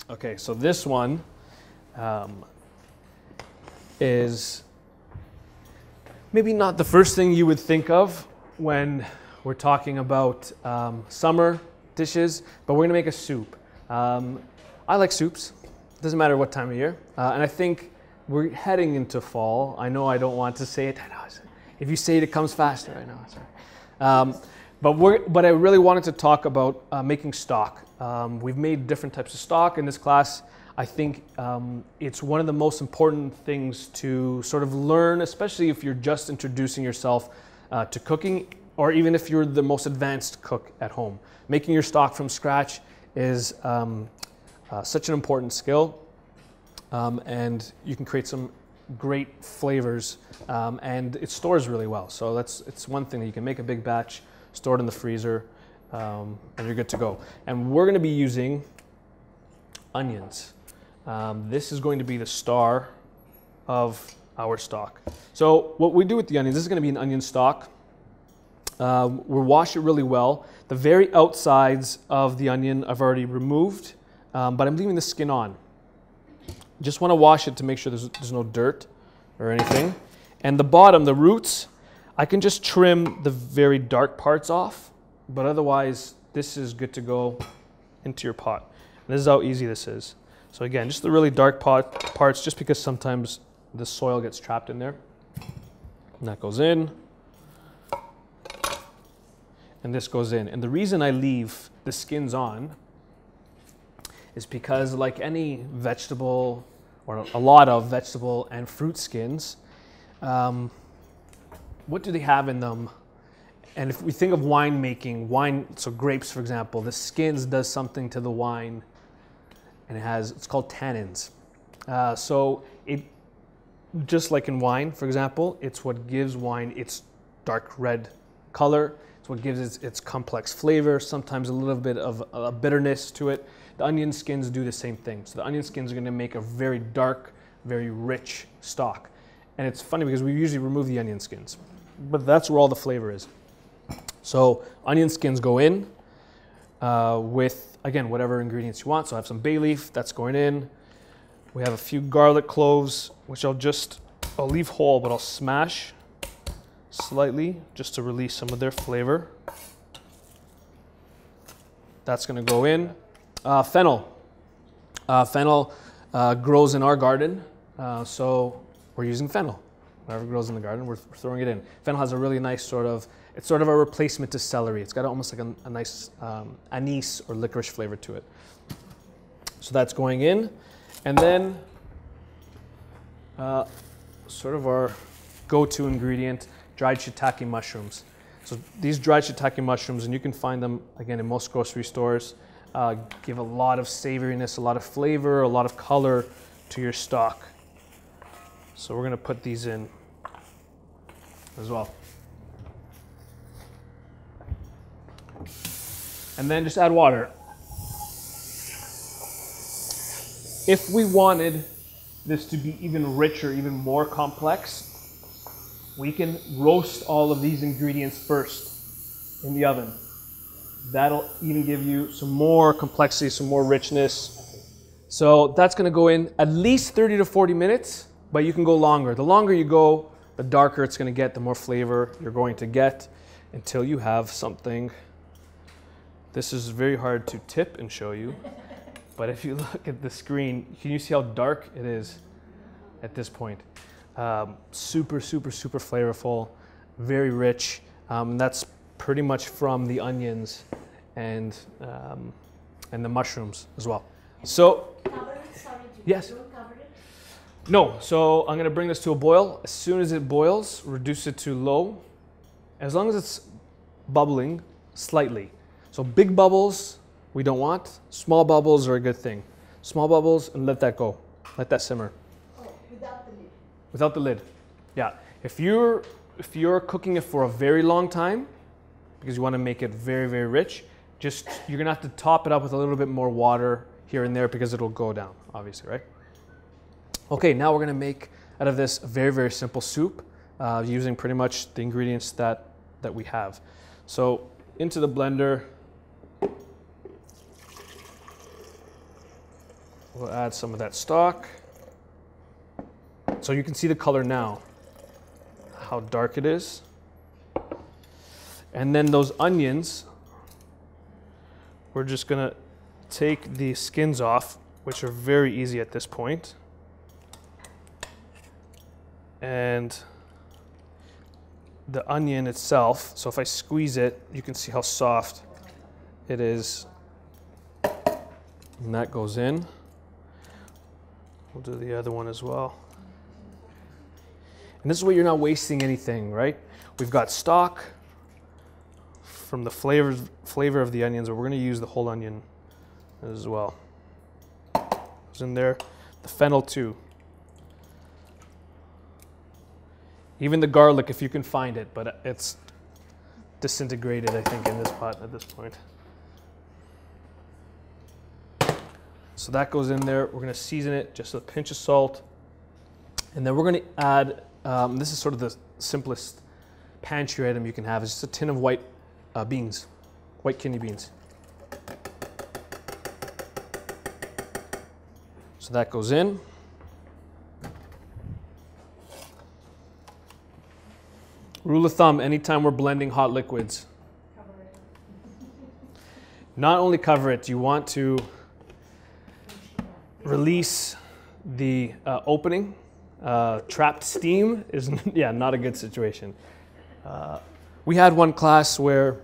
Okay, so this one is maybe not the first thing you would think of when we're talking about summer dishes, but we're gonna make a soup. I like soups, doesn't matter what time of year, and I think we're heading into fall. I know I don't want to say it. I know, if you say it, it comes faster. I know. Sorry. But I really wanted to talk about making stock. We've made different types of stock in this class. I think it's one of the most important things to sort of learn, especially if you're just introducing yourself to cooking, or even if you're the most advanced cook at home. Making your stock from scratch is such an important skill, and you can create some great flavors, and it stores really well. So it's one thing that you can make a big batch, store it in the freezer, and you're good to go. And we're going to be using onions. This is going to be the star of our stock. So what we do with the onions, this is going to be an onion stock. We'll wash it really well. The very outsides of the onion I've already removed, but I'm leaving the skin on. Just want to wash it to make sure there's no dirt or anything. And the bottom, the roots, I can just trim the very dark parts off, but otherwise this is good to go into your pot. And this is how easy this is. So again, just the really dark parts, just because sometimes the soil gets trapped in there. And that goes in. And this goes in. And the reason I leave the skins on is because, like any vegetable, or a lot of vegetable and fruit skins, what do they have in them? And if we think of wine making, so grapes, for example, the skins does something to the wine, and it's called tannins. So it, just like in wine, for example, it's what gives wine its dark red color. It's what gives its complex flavor, sometimes a little bit of a bitterness to it. The onion skins do the same thing. So the onion skins are going to make a very dark, very rich stock. And it's funny because we usually remove the onion skins, but that's where all the flavor is. So onion skins go in with, again, whatever ingredients you want. So I have some bay leaf, that's going in. We have a few garlic cloves, which I'll leave whole, but I'll smash slightly just to release some of their flavor. That's going to go in. Fennel. Fennel grows in our garden, so we're using fennel. Whatever grows in the garden, we're throwing it in. Fennel has a really nice it's sort of a replacement to celery. It's got almost like a nice anise or licorice flavor to it. So that's going in. And then sort of our go-to ingredient, dried shiitake mushrooms. So these dried shiitake mushrooms, and you can find them, again, in most grocery stores, give a lot of savoriness, a lot of flavor, a lot of color to your stock. So we're going to put these in as well. And then just add water. If we wanted this to be even richer, even more complex, we can roast all of these ingredients first in the oven. That'll even give you some more complexity, some more richness. So that's going to go in at least 30 to 40 minutes, but you can go longer. The longer you go, the darker it's going to get, the more flavor you're going to get, until you have something. This is very hard to tip and show you, but if you look at the screen, can you see how dark it is at this point? Super, super, super flavorful, very rich. That's pretty much from the onions and the mushrooms as well. So, yes. No, so I'm going to bring this to a boil. As soon as it boils, reduce it to low, as long as it's bubbling slightly. So big bubbles we don't want. Small bubbles are a good thing. Small bubbles, and let that go. Let that simmer. Oh, without the lid. Without the lid. Yeah. If you're cooking it for a very long time, because you want to make it very, very rich, you're going to have to top it up with a little bit more water here and there, because it'll go down, obviously, right? Okay, now we're going to make out of this a very, very simple soup using pretty much the ingredients that we have. So into the blender, We'll add some of that stock. So you can see the color now, how dark it is. And then those onions, we're just gonna take the skins off, which are very easy at this point. And the onion itself, so if I squeeze it, you can see how soft it is. And that goes in. We'll do the other one as well. And this is where you're not wasting anything, right? We've got stock from the flavor of the onions, but we're gonna use the whole onion as well. Goes in there. The fennel too. Even the garlic, if you can find it, but it's disintegrated, I think, in this pot at this point. So that goes in there. We're gonna season it, just a pinch of salt. And then we're gonna add, this is sort of the simplest pantry item you can have. It's just a tin of white beans, white kidney beans. So that goes in. Rule of thumb, anytime we're blending hot liquids, not only cover it, you want to release the opening. Trapped steam is not a good situation. We had one class where,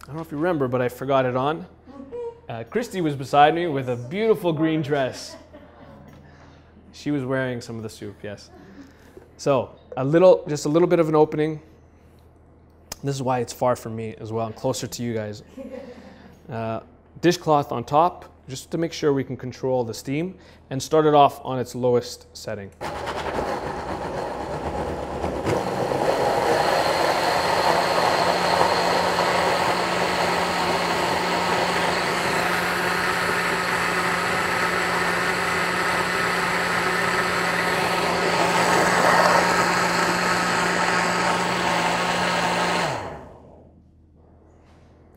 I don't know if you remember, but I forgot it on. Christy was beside me with a beautiful green dress. She was wearing some of the soup, yes. So just a little bit of an opening. This is why it's far from me as well and closer to you guys. Dishcloth on top, just to make sure we can control the steam, and start it off on its lowest setting.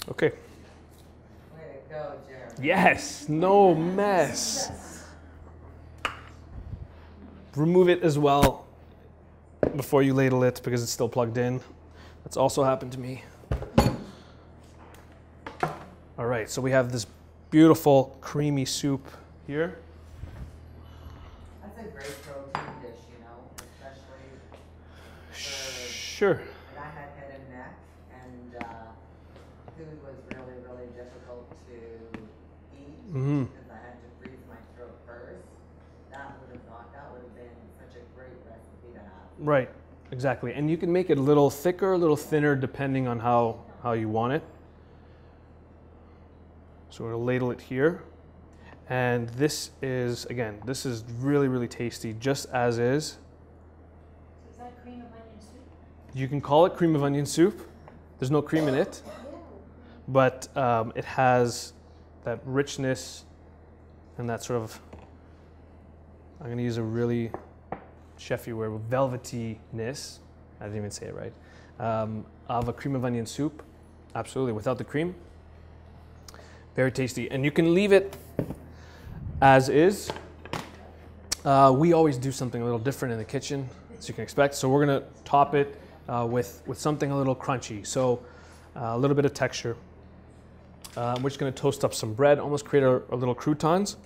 Okay. Way to go, Geremy. Yes, no mess. Remove it as well before you ladle it because it's still plugged in. That's also happened to me. All right, so we have this beautiful creamy soup here. That's a great protein dish, you know, especially for... Sure. When I had head and neck, and food was really, really difficult to eat because I had to freeze my throat first. That would have been such a great recipe to have. Right, exactly. And you can make it a little thicker, a little thinner, depending on how you want it. So we'll ladle it here. And this is, again, this is really, really tasty, just as is. So is that cream of onion soup? You can call it cream of onion soup. There's no cream in it, but it has that richness and that sort of, I'm going to use a really chefy word, velvetyness, I didn't even say it right, of a cream of onion soup. Absolutely, without the cream. Very tasty. And you can leave it as is. We always do something a little different in the kitchen, as you can expect. So we're going to top it with something a little crunchy. So a little bit of texture. We're just going to toast up some bread, almost create a little croutons.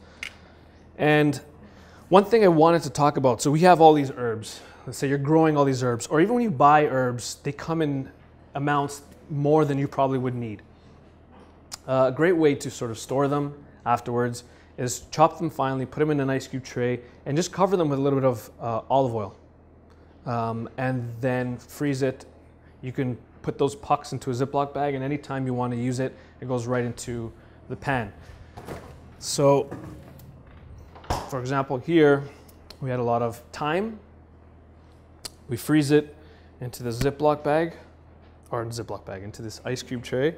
And one thing I wanted to talk about, so we have all these herbs. Let's say you're growing all these herbs, or even when you buy herbs, they come in amounts more than you probably would need. A great way to sort of store them afterwards is chop them finely, put them in an ice cube tray, and just cover them with a little bit of olive oil. And then freeze it. You can put those pucks into a Ziploc bag, and anytime you want to use it, it goes right into the pan. So, for example, here we had a lot of thyme. We freeze it into the Ziploc bag, or Ziploc bag, into this ice cube tray.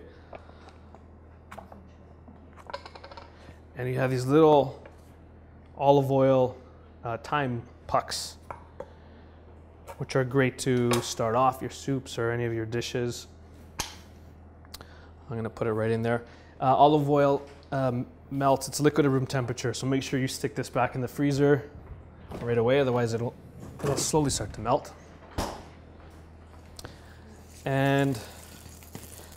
And you have these little olive oil thyme pucks, which are great to start off your soups or any of your dishes. I'm going to put it right in there. Olive oil, melts. It's liquid at room temperature, so make sure you stick this back in the freezer right away, otherwise it'll slowly start to melt. And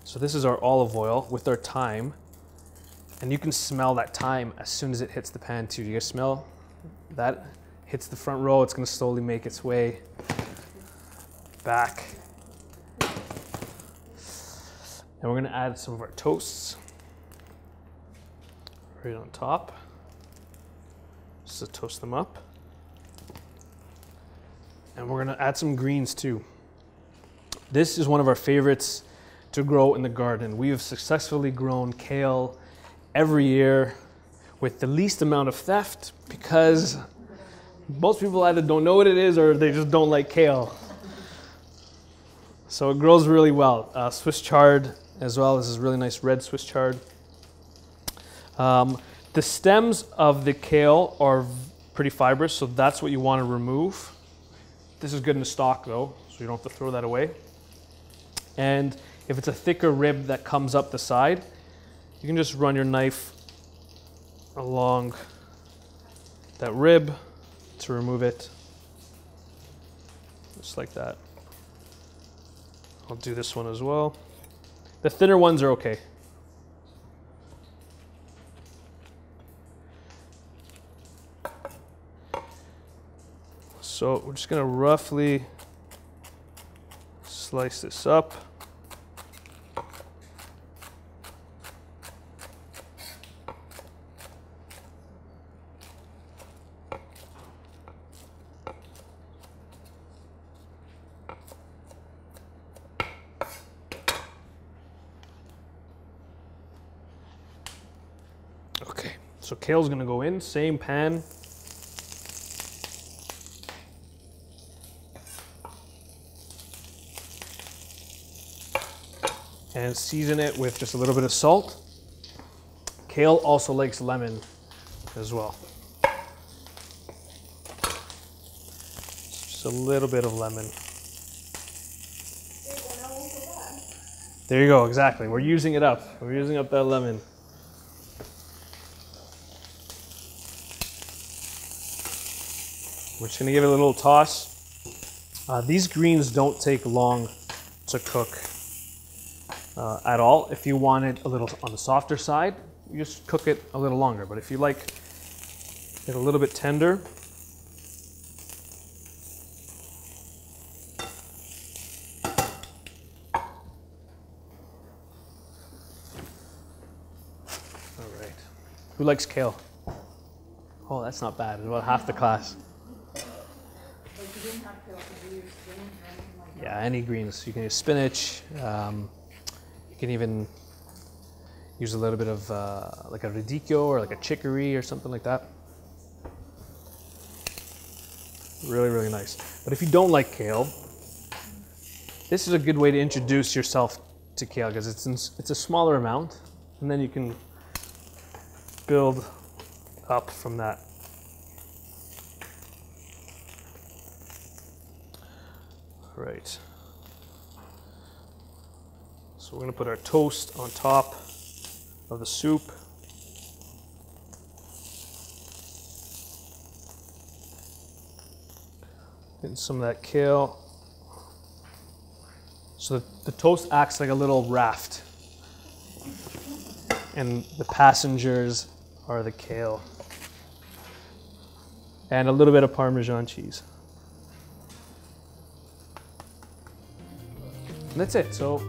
so this is our olive oil with our thyme, and you can smell that thyme as soon as it hits the pan too. You guys smell that? Hits the front row, it's going to slowly make its way back. And we're going to add some of our toasts right on top, just to toast them up. And we're going to add some greens too. This is one of our favorites to grow in the garden. We have successfully grown kale every year with the least amount of theft, because most people either don't know what it is or they just don't like kale. So it grows really well. Swiss chard as well. This is really nice red Swiss chard. The stems of the kale are pretty fibrous, so that's what you want to remove. This is good in the stock though, so you don't have to throw that away. And if it's a thicker rib that comes up the side, you can just run your knife along that rib to remove it, just like that. I'll do this one as well. The thinner ones are okay. So we're just going to roughly slice this up. Okay, so kale's gonna go in, same pan. And season it with just a little bit of salt. Kale also likes lemon as well. Just a little bit of lemon. There you go, exactly. We're using it up. We're using up that lemon. We're just gonna give it a little toss. These greens don't take long to cook at all. If you want it a little on the softer side, you just cook it a little longer. But if you like it a little bit tender, all right. Who likes kale? Oh, that's not bad. It's about half the class. Yeah, any greens. You can use spinach. You can even use a little bit of like a radicchio or like a chicory or something like that. Really, really nice. But if you don't like kale, this is a good way to introduce yourself to kale, because it's a smaller amount, and then you can build up from that. All right. So we're going to put our toast on top of the soup. Getting some of that kale. So the toast acts like a little raft, and the passengers are the kale. And a little bit of Parmesan cheese. And that's it. So